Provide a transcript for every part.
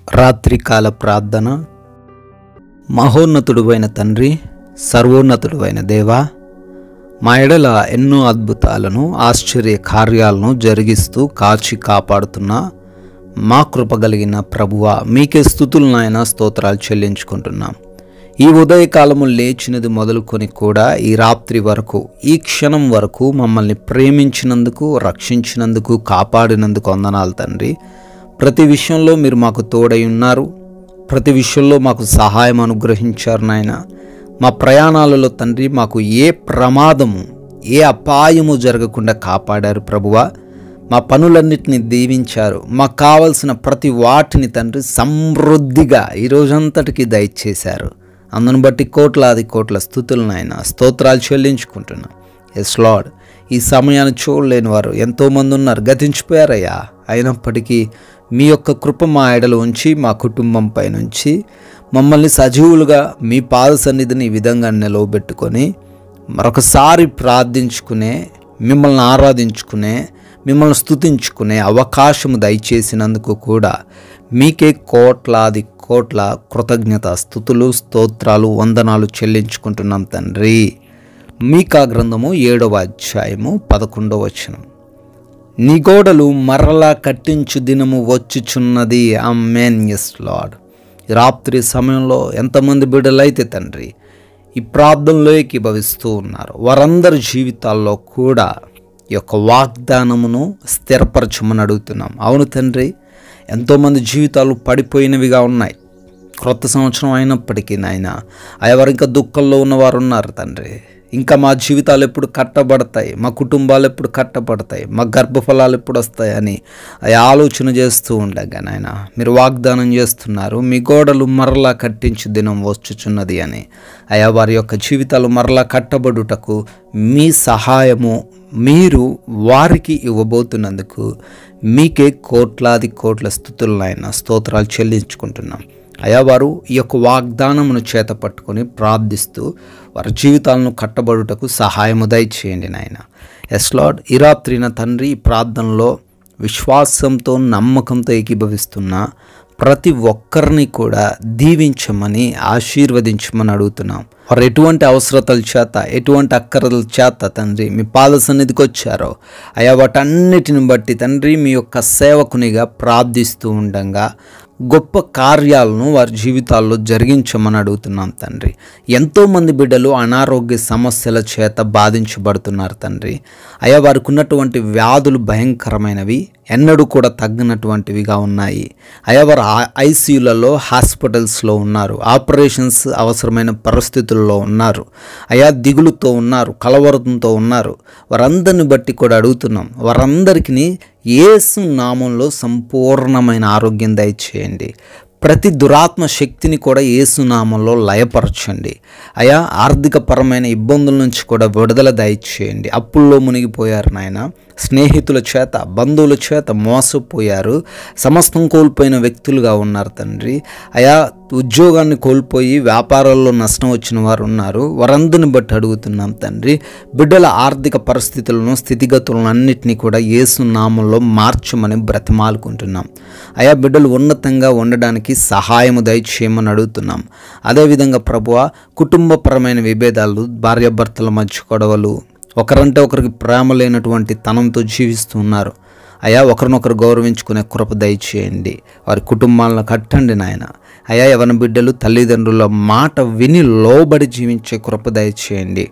రాత్రికాల ప్రార్థన. మహోన్నతుడువైన తండ్రి, సర్వోన్నతుడువైన దేవా, మా ఎడల ఎన్నో అద్భుతాలను, ఆశ్చర్య కార్యాలను జరిగిస్తూ కాచి కాపాడుతున్న మా కృపగలిగిన ప్రభువా, మీకే స్తుతులు నాయన, స్తోత్రాలు చెల్లించుకుంటున్నాం. ఈ ఉదయకాలము లేచినది మొదలుకొని కూడా ఈ రాత్రి వరకు, ఈ క్షణం వరకు మమ్మల్ని ప్రేమించినందుకు, రక్షించినందుకు, కాపాడినందుకు వందనాలు తండ్రి. ప్రతి విషయంలో మీరు మాకు తోడై ఉన్నారు. ప్రతి విషయంలో మాకు సహాయం అనుగ్రహించారు నాయన. మా ప్రయాణాలలో తండ్రి మాకు ఏ ప్రమాదము, ఏ అపాయము జరగకుండా కాపాడారు ప్రభువా. మా పనులన్నిటిని దీవించారు. మాకు కావలసిన ప్రతి వాటిని తండ్రి సమృద్ధిగా ఈ రోజంతటికి దయచేశారు. అందును బట్టి కోట్లాది కోట్ల స్తుతులు నాయన, స్తోత్రాలు చెల్లించుకుంటున్నాం. ఎస్ లార్డ్, ఈ సమయాన్ని చూడలేని వారు ఎంతోమంది ఉన్నారు, గతించిపోయారయ్యా. అయినప్పటికీ మీ యొక్క కృప మా ఎడలు ఉంచి, మా కుటుంబంపై నుంచి మమ్మల్ని సజీవులుగా మీ పాద సన్నిధిని ఈ విధంగా నిలవబెట్టుకొని మరొకసారి ప్రార్థించుకునే, మిమ్మల్ని ఆరాధించుకునే, మిమ్మల్ని స్తుతించుకునే అవకాశము దయచేసినందుకు కూడా మీకే కోట్లాది కోట్ల కృతజ్ఞత స్తుతులు, స్తోత్రాలు, వందనాలు చెల్లించుకుంటున్నాం తండ్రి. మీకా గ్రంథము 7వ అధ్యాయము 11వ వచనం. నీ గోడలు మరలా కట్టించు దినము వచ్చుచున్నది. ఆమేన్. ఎస్ లార్డ్, రాత్రి సమయంలో ఎంతమంది బిడ్డలైతే తండ్రి ఈ ప్రార్థనలో ఏకీభవిస్తూ ఉన్నారు, వారందరి జీవితాల్లో కూడా ఈ యొక్క వాగ్దానమును స్థిరపరచమని అడుగుతున్నాం. అవును తండ్రి, ఎంతోమంది జీవితాలు పడిపోయినవిగా ఉన్నాయి. క్రొత్త సంవత్సరం అయినప్పటికీ నాయన, ఎవరు ఇంకా దుఃఖంలో ఉన్నవారు ఉన్నారు తండ్రి. ఇంకా మా జీవితాలు ఎప్పుడు కట్టబడతాయి, మా కుటుంబాలు ఎప్పుడు కట్టబడతాయి, మా గర్భఫలాలు ఎప్పుడు వస్తాయని ఆలోచన చేస్తూ ఉండగా నాయన, మీరు వాగ్దానం చేస్తున్నారు, మీ గోడలు మరలా కట్టించు దినం వచ్చుచున్నది అని. అయా, వారి యొక్క జీవితాలు మరలా కట్టబడుటకు మీ సహాయము మీరు వారికి ఇవ్వబోతున్నందుకు మీకే కోట్లాది కోట్ల స్తుతులు నాయన, స్తోత్రాలు చెల్లించుకుంటున్నాం. అయా, వారు ఈ యొక్క వాగ్దానమును చేత పట్టుకొని ప్రార్థిస్తూ వారి జీవితాలను కట్టబడుటకు సహాయము దయచేయండి నాయన. ఎస్ లార్డ్, ఈ రాత్రిన తండ్రి ఈ ప్రార్థనలో విశ్వాసంతో, నమ్మకంతో ఏకీభవిస్తున్న ప్రతి ఒక్కరిని కూడా దీవించమని, ఆశీర్వదించమని అడుగుతున్నాం. వారు ఎటువంటి అవసరతల చేత, ఎటువంటి అక్కరల చేత తండ్రి మీ పాద సన్నిధికి వచ్చారో అయా, వాటన్నిటిని బట్టి తండ్రి మీ యొక్క సేవకునిగా ప్రార్థిస్తూ ఉండగా గొప్ప కార్యాలను వారి జీవితాల్లో జరిగించమని అడుగుతున్నాం తండ్రి. ఎంతోమంది బిడ్డలు అనారోగ్య సమస్యల చేత బాధించబడుతున్నారు తండ్రి. అయా, వారికి ఉన్నటువంటి వ్యాధులు భయంకరమైనవి, ఎన్నడూ కూడా తగ్గినటువంటివిగా ఉన్నాయి. అయా, వారు ఐసీయూలలో, హాస్పిటల్స్లో ఉన్నారు, ఆపరేషన్స్ అవసరమైన పరిస్థితుల్లో ఉన్నారు. అయా, దిగులుతో ఉన్నారు, కలవరంతో ఉన్నారు. వారందరిని బట్టి కూడా అడుగుతున్నాం, వారందరికీ యేసు నామంలో సంపూర్ణమైన ఆరోగ్యం దయచేయండి. ప్రతి దురాత్మ శక్తిని కూడా యేసు నామంలో లయపరచండి. అయా, ఆర్థిక పరమైన ఇబ్బందుల నుంచి కూడా విడుదల దయచేయండి. అప్పుల్లో మునిగిపోయారు నాయన, స్నేహితుల చేత, బంధువుల చేత మోసపోయారు, సమస్తం కోల్పోయిన వ్యక్తులుగా ఉన్నారు తండ్రి. అయా, ఉద్యోగాన్ని కోల్పోయి వ్యాపారాల్లో నష్టం వచ్చిన వారు ఉన్నారు. వారందరిని బట్టి అడుగుతున్నాం తండ్రి, బిడ్డల ఆర్థిక పరిస్థితులను, స్థితిగతులను అన్నిటినీ కూడా యేసు నామంలో మార్చమని బ్రతిమాలుకుంటున్నాం. అయా, బిడ్డలు ఉన్నతంగా ఉండడానికి సహాయము దయచేయమని అడుగుతున్నాం. అదేవిధంగా ప్రభువా, కుటుంబపరమైన విభేదాలు, భార్యాభర్తల మధ్య గొడవలు, ఒకరంటే ఒకరికి ప్రేమ లేనటువంటి తనంతో జీవిస్తూ ఉన్నారు. అయా, ఒకరినొకరు గౌరవించుకునే కృప దయచేయండి. వారి కుటుంబాలను కట్టండి నాయన. అయా, యవన బిడ్డలు తల్లిదండ్రుల మాట విని లోబడి జీవించే కృప దయచేయండి.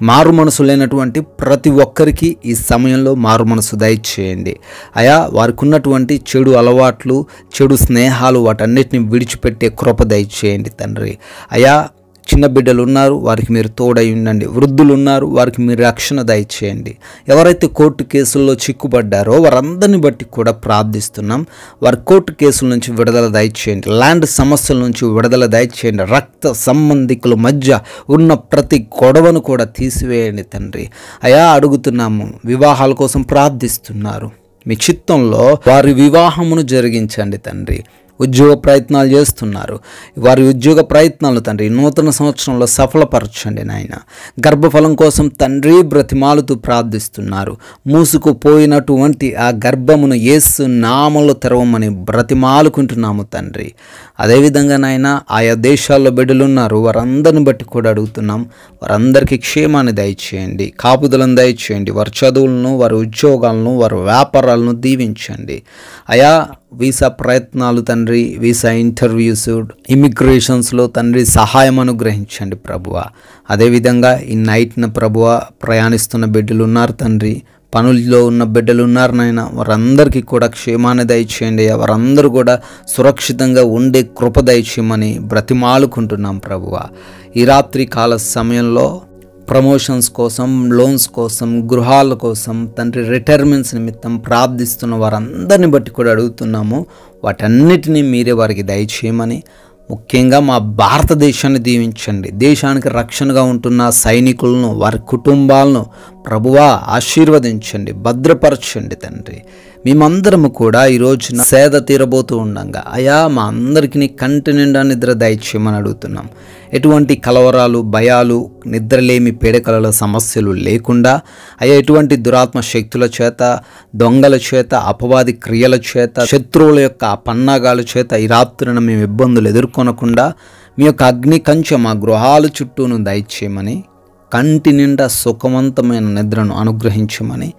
మారు మనసు లేనటువంటి ప్రతి ఒక్కరికి ఈ సమయంలో మారు మనసు దయచేయండి. అయా, వారికి ఉన్నటువంటి చెడు అలవాట్లు, చెడు స్నేహాలు, వాటన్నిటిని విడిచిపెట్టే కృప దయచేయండి తండ్రి. అయా, చిన్న బిడ్డలు ఉన్నారు, వారికి మీరు తోడై ఉండండి. వృద్ధులు ఉన్నారు, వారికి మీరు రక్షణ దయచేయండి. ఎవరైతే కోర్టు కేసుల్లో చిక్కుబడ్డారో వారందరిని బట్టి కూడా ప్రార్థిస్తున్నాం. వారి కోర్టు కేసుల నుంచి విడుదల దయచేయండి. ల్యాండ్ సమస్యల నుంచి విడుదల దయచేయండి. రక్త సంబంధికుల మధ్య ఉన్న ప్రతి గొడవను కూడా తీసివేయండి తండ్రి. అయా, అడుగుతున్నాము, వివాహాల కోసం ప్రార్థిస్తున్నారు, మీ చిత్తంలో వారి వివాహమును జరిగించండి తండ్రి. ఉద్యోగ ప్రయత్నాలు చేస్తున్నారు. వారి ఉద్యోగ ప్రయత్నాలు తండ్రి నూతన సంవత్సరంలో సఫలపరచండి నాయన. గర్భఫలం కోసం తండ్రి బ్రతిమాలుతూ ప్రార్థిస్తున్నారు. మూసుకుపోయినటువంటి ఆ గర్భమును యేసు నామములో తెరవమని బ్రతిమాలుకుంటున్నాము తండ్రి. అదేవిధంగా నాయన ఆయా దేశాల్లో బిడ్డలున్నారు, వారందరిని బట్టి కూడా అడుగుతున్నాం. వారందరికీ క్షేమాన్ని దయచేయండి, కాపుదలను దయచేయండి. వారి చదువులను, వారి ఉద్యోగాలను, వారి వ్యాపారాలను దీవించండి. అయా వీసా ప్రయత్నాలు తండ్రి, వీసా ఇంటర్వ్యూస్, ఇమిగ్రేషన్స్లో తండ్రి సహాయం అనుగ్రహించండి ప్రభువా. అదేవిధంగా ఈ నైట్న ప్రభువా ప్రయాణిస్తున్న బిడ్డలు ఉన్నారు తండ్రి, పనుల్లో ఉన్న బిడ్డలు ఉన్నారు నాయన. వారందరికీ కూడా క్షేమాన్ని దయచేయండి. వారందరూ కూడా సురక్షితంగా ఉండే కృప దయచేయమని బ్రతిమాలుకుంటున్నాం ప్రభువా. ఈ రాత్రి కాల సమయంలో ప్రమోషన్స్ కోసం, లోన్స్ కోసం, గృహాల కోసం తండ్రి రిటైర్మెంట్స్ నిమిత్తం ప్రార్థిస్తున్న వారందరిని బట్టి కూడా అడుగుతున్నాము. వాటన్నిటినీ మీరే వారికి దయచేయమని, ముఖ్యంగా మా భారతదేశాన్ని దీవించండి. దేశానికి రక్షణగా ఉంటున్న సైనికులను, వారి కుటుంబాలను ప్రభువా ఆశీర్వదించండి, భద్రపరచండి తండ్రి. మేమందరము కూడా ఈ రోజున సేద తీరబోతూ ఉండంగా అయా మా అందరికీ కంటి నిండా నిద్ర దయచేయమని అడుగుతున్నాం. ఎటువంటి కలవరాలు, భయాలు, నిద్రలేమి, పీడకల సమస్యలు లేకుండా అయ్యా ఎటువంటి దురాత్మ శక్తుల చేత, దొంగల చేత, అపవాది క్రియల చేత, శత్రువుల యొక్క పన్నాగాల చేత ఈ రాత్రిన మేము ఇబ్బందులు ఎదుర్కొనకుండా మీ యొక్క అగ్ని కంచె మా గృహాల చుట్టూను దయచేయమని, కంటి నిండా సుఖవంతమైన నిద్రను అనుగ్రహించమని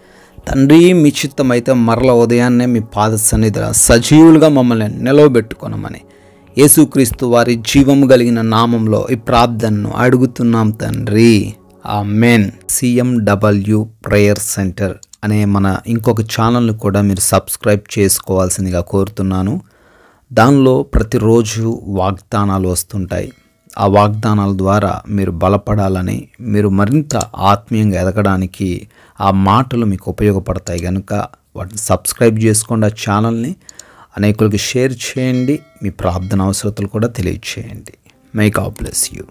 తండ్రి, మీ చిత్తమైతే మరల ఉదయాన్నే మీ పాద సన్నిధిలో సజీవులుగా మమ్మల్ని నిలవబెట్టుకొనమని యేసుక్రీస్తు వారి జీవము కలిగిన నామంలో ఈ ప్రార్థనను అడుగుతున్నాం తండ్రి, ఆమేన్. CMW ప్రేయర్ సెంటర్ అనే మన ఇంకొక ఛానల్ని కూడా మీరు సబ్స్క్రైబ్ చేసుకోవాల్సిందిగా కోరుతున్నాను. దానిలో ప్రతిరోజు వాగ్దానాలు వస్తుంటాయి. ఆ వాగ్దానాల ద్వారా మీరు బలపడాలని, మీరు మరింత ఆత్మీయంగా ఎదగడానికి ఆ మాటలు మీకు ఉపయోగపడతాయి కనుక వాటిని సబ్స్క్రైబ్ చేసుకోండి. ఆ ఛానల్ని అనేకులకు షేర్ చేయండి. మీ ప్రార్థన అవసరతలు కూడా తెలియచేయండి. May God bless you.